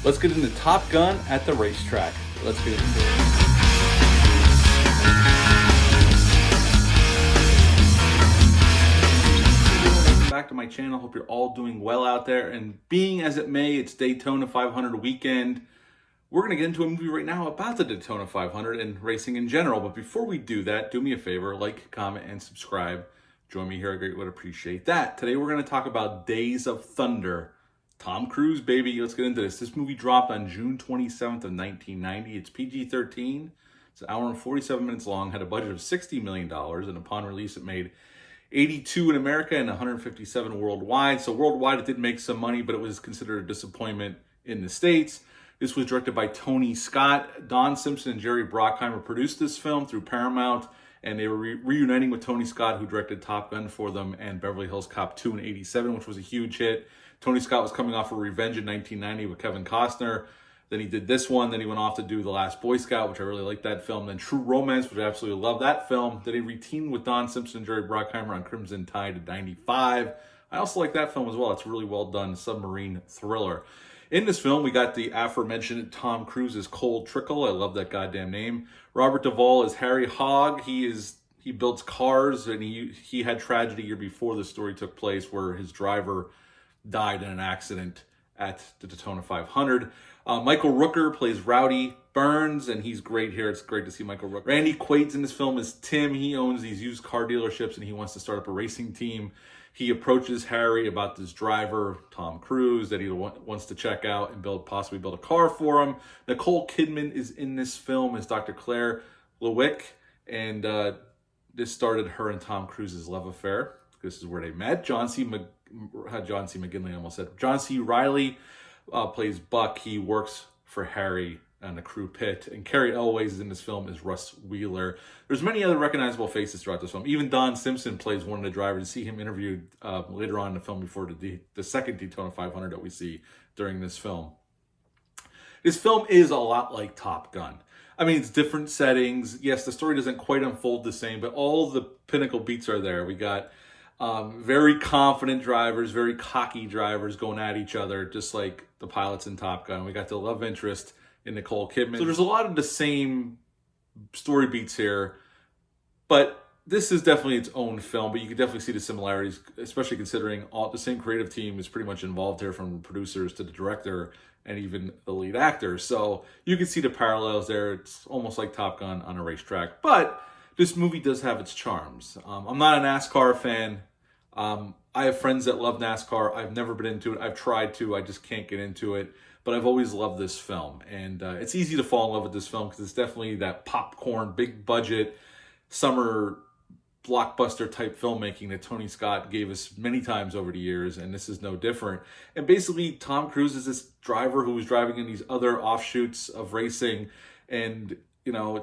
Let's get into Top Gun at the racetrack. Let's get into it. Welcome back to my channel. Hope you're all doing well out there. And being as it may, it's Daytona 500 weekend. We're going to get into a movie right now about the Daytona 500 and racing in general. But before we do that, do me a favor, like, comment, and subscribe. Join me here. I greatly would appreciate that. Today we're going to talk about Days of Thunder. Tom Cruise, baby. Let's get into this. This movie dropped on June 27th of 1990. It's PG-13. It's an hour and 47 minutes long. Had a budget of $60 million. And upon release, it made 82 in America and 157 worldwide. So worldwide, it did make some money, but it was considered a disappointment in the States. This was directed by Tony Scott. Don Simpson and Jerry Bruckheimer produced this film through Paramount, and they were reuniting with Tony Scott, who directed Top Gun for them, and Beverly Hills Cop 2 in '87, which was a huge hit. Tony Scott was coming off of Revenge in 1990 with Kevin Costner. Then he did this one. Then he went off to do The Last Boy Scout, which I really liked that film. Then True Romance, which I absolutely love that film. Then he reteamed with Don Simpson and Jerry Bruckheimer on Crimson Tide in '95. I also like that film as well. It's a really well done submarine thriller. In this film, we got the aforementioned Tom Cruise as Cole Trickle. I love that goddamn name. Robert Duvall is Harry Hogg. He builds cars, and he had tragedy a year before the story took place, where his driver died in an accident at the Daytona 500. Michael Rooker plays Rowdy Burns, and he's great here. It's great to see Michael Rooker. Randy Quaid's in this film as Tim. He owns these used car dealerships, and he wants to start up a racing team. He approaches Harry about this driver, Tom Cruise, that he wants to check out and possibly build a car for him. Nicole Kidman is in this film as Dr. Claire Lewick, and this started her and Tom Cruise's love affair. This is where they met. John C. McGinley, I almost said. John C. Reilly plays Buck. He works for Harry on the crew pit. And Carrie Elways is in this film as Russ Wheeler. There's many other recognizable faces throughout this film. Even Don Simpson plays one of the drivers. You see him interviewed later on in the film before the second Daytona 500 that we see during this film. This film is a lot like Top Gun. I mean, it's different settings. Yes, the story doesn't quite unfold the same, but all the pinnacle beats are there. We got very confident drivers, very cocky drivers going at each other, just like the pilots in Top Gun. We got the love interest in Nicole Kidman. So there's a lot of the same story beats here, but this is definitely its own film, but you can definitely see the similarities, especially considering the same creative team is pretty much involved here, from producers to the director and even the lead actor. So you can see the parallels there. It's almost like Top Gun on a racetrack, but this movie does have its charms. I'm not a NASCAR fan. I have friends that love NASCAR. I've never been into it. I've tried to. I just can't get into it. But I've always loved this film. And it's easy to fall in love with this film because it's definitely that popcorn, big budget, summer blockbuster type filmmaking that Tony Scott gave us many times over the years. And this is no different. And basically, Tom Cruise is this driver who was driving in these other offshoots of racing. And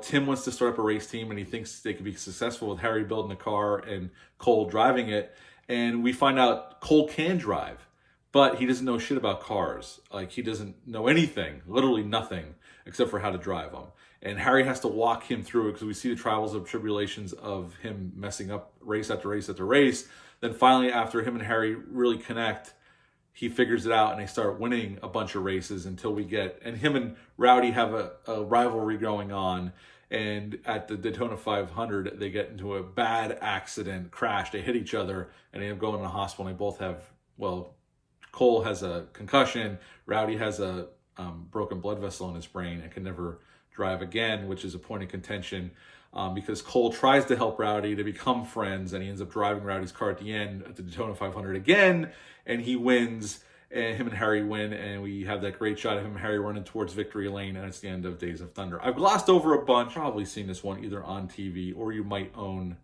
Tim wants to start up a race team, and he thinks they could be successful with Harry building a car and Cole driving it. And we find out Cole can drive, but he doesn't know shit about cars. Like, he doesn't know anything, literally nothing, except for how to drive them. And Harry has to walk him through it, because we see the trials and tribulations of him messing up race after race after race. Then finally, after him and Harry really connect, he figures it out, and they start winning a bunch of races until and him and Rowdy have a rivalry going on. And at the Daytona 500, they get into a bad accident, crash. They hit each other, and they end up going to the hospital. And they both have, Cole has a concussion. Rowdy has a broken blood vessel in his brain and can never drive again, which is a point of contention because Cole tries to help Rowdy to become friends, and he ends up driving Rowdy's car at the end at the Daytona 500 again, and he wins, and him and Harry win, and we have that great shot of him and Harry running towards victory lane, and it's the end of Days of Thunder. I've glossed over a bunch, probably seen this one either on TV, or you might own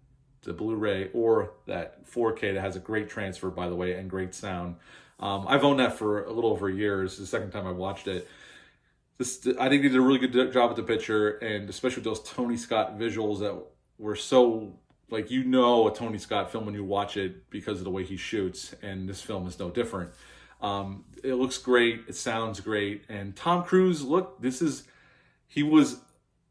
the Blu-ray or that 4K that has a great transfer, by the way, and great sound. I've owned that for a little over a year. It's the second time I watched it. I think they did a really good job with the picture, and especially with those Tony Scott visuals that were so, a Tony Scott film when you watch it because of the way he shoots, and this film is no different. It looks great, it sounds great, and Tom Cruise, he was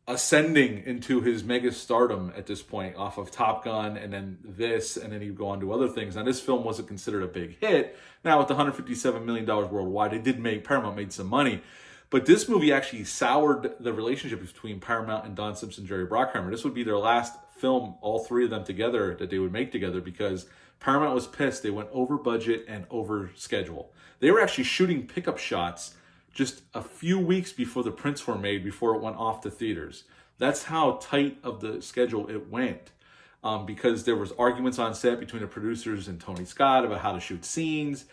ascending into his mega stardom at this point off of Top Gun and then this, and then he'd go on to other things. Now, this film wasn't considered a big hit. Now, with the $157 million worldwide, Paramount made some money. But this movie actually soured the relationship between Paramount and Don Simpson and Jerry Bruckheimer. This would be their last film, all three of them together, that they would make together, because Paramount was pissed. They went over budget and over schedule. They were actually shooting pickup shots just a few weeks before the prints were made, before it went off to theaters. That's how tight of the schedule it went. Because there was arguments on set between the producers and Tony Scott about how to shoot scenes.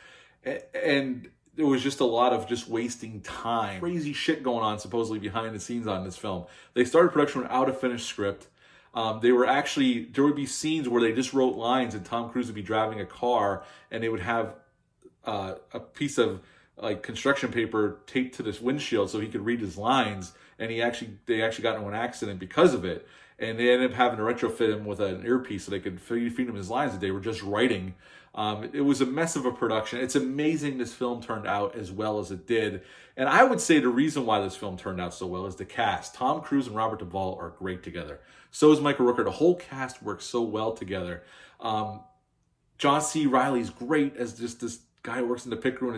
And there was just a lot of just wasting time. Crazy shit going on supposedly behind the scenes on this film. They started production without a finished script. There would be scenes where they just wrote lines and Tom Cruise would be driving a car and they would have a piece of like construction paper taped to this windshield so he could read his lines. And they actually got into an accident because of it. And they ended up having to retrofit him with an earpiece so they could feed him his lines that they were just writing. It was a mess of a production. It's amazing this film turned out as well as it did. And I would say the reason why this film turned out so well is the cast. Tom Cruise and Robert Duvall are great together. So is Michael Rooker. The whole cast works so well together. John C. Reilly's great as just this guy who works in the pit crew, and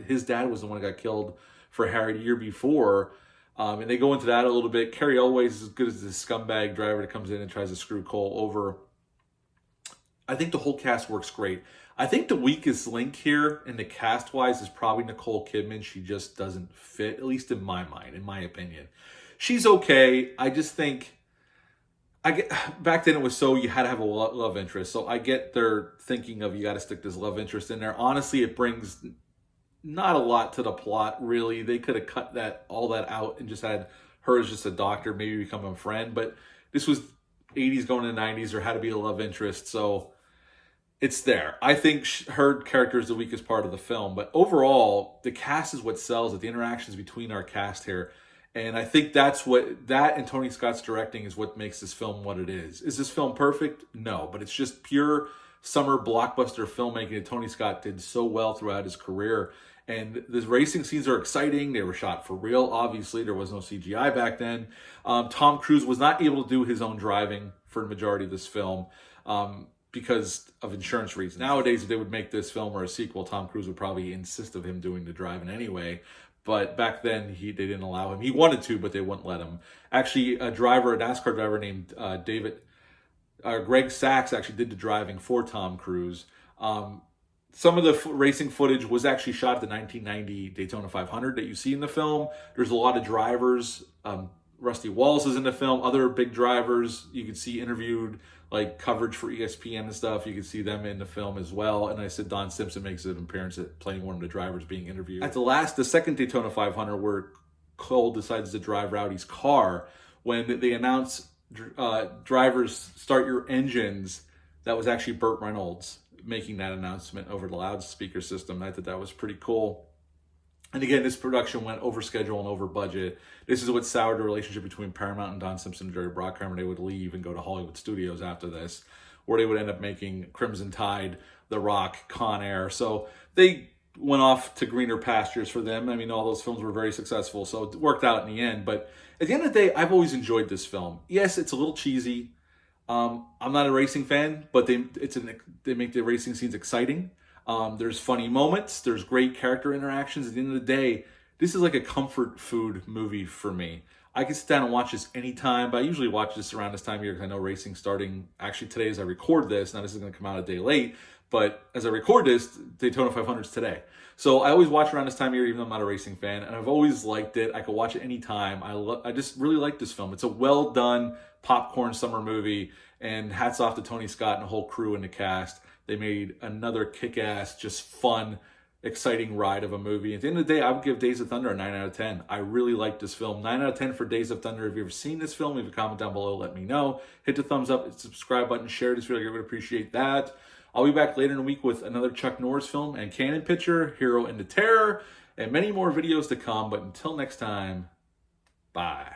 his dad was the one who got killed for Harry the year before. And they go into that a little bit. Carrie Elway's is as good as this scumbag driver that comes in and tries to screw Cole over. I think the whole cast works great. I think the weakest link here in the cast-wise is probably Nicole Kidman. She just doesn't fit, at least in my mind, in my opinion. She's okay. I just think... back then it was so you had to have a love interest. So I get their thinking of you got to stick this love interest in there. Honestly, it brings... not a lot to the plot, really. They could have cut all that out and just had her as just a doctor, maybe become a friend. But this was 80s going to 90s. There had to be a love interest, so it's there. I think her character is the weakest part of the film. But overall, the cast is what sells it, the interactions between our cast here. And I think that and Tony Scott's directing is what makes this film what it is. Is this film perfect? No, but it's just pure summer blockbuster filmmaking that Tony Scott did so well throughout his career. And the racing scenes are exciting. They were shot for real. Obviously, there was no CGI back then. Tom Cruise was not able to do his own driving for the majority of this film because of insurance reasons. Nowadays, if they would make this film or a sequel, Tom Cruise would probably insist of him doing the driving anyway. But back then, they didn't allow him. He wanted to, but they wouldn't let him. Actually, a NASCAR driver named Greg Sachs actually did the driving for Tom Cruise. Some of the racing footage was actually shot at the 1990 Daytona 500 that you see in the film. There's a lot of drivers. Rusty Wallace is in the film. Other big drivers you can see interviewed, like coverage for ESPN and stuff. You can see them in the film as well. And I said Don Simpson makes an appearance at playing one of the drivers being interviewed. At the second Daytona 500, where Cole decides to drive Rowdy's car, when they announce drivers start your engines, that was actually Burt Reynolds making that announcement over the loudspeaker system. I thought that was pretty cool. And again, this production went over schedule and over budget. This is what soured the relationship between Paramount and Don Simpson and Jerry Bruckheimer. They would leave and go to Hollywood Studios after this, where they would end up making Crimson Tide, The Rock, Con Air. So they went off to greener pastures for them. I mean, all those films were very successful, so it worked out in the end. But at the end of the day, I've always enjoyed this film. Yes, it's a little cheesy. I'm not a racing fan, but they make the racing scenes exciting. There's funny moments. There's great character interactions. At the end of the day, this is like a comfort food movie for me. I can sit down and watch this anytime, but I usually watch this around this time of year because I know racing's starting. Actually, today as I record this, now this is going to come out a day late, but as I record this, Daytona 500 is today. So I always watch around this time of year, even though I'm not a racing fan, and I've always liked it. I could watch it anytime. I just really like this film. It's a well done popcorn summer movie, and hats off to Tony Scott and the whole crew and the cast. They made another kick-ass, just fun, exciting ride of a movie. At the end of the day, I would give Days of Thunder a 9 out of 10. I really like this film. 9 out of 10 for Days of Thunder. If you've ever seen this film, leave a comment down below. Let me know. Hit the thumbs up, subscribe button, share this video. I would appreciate that. I'll be back later in the week with another Chuck Norris film and Cannon picture, Hero into Terror, and many more videos to come. But until next time, bye.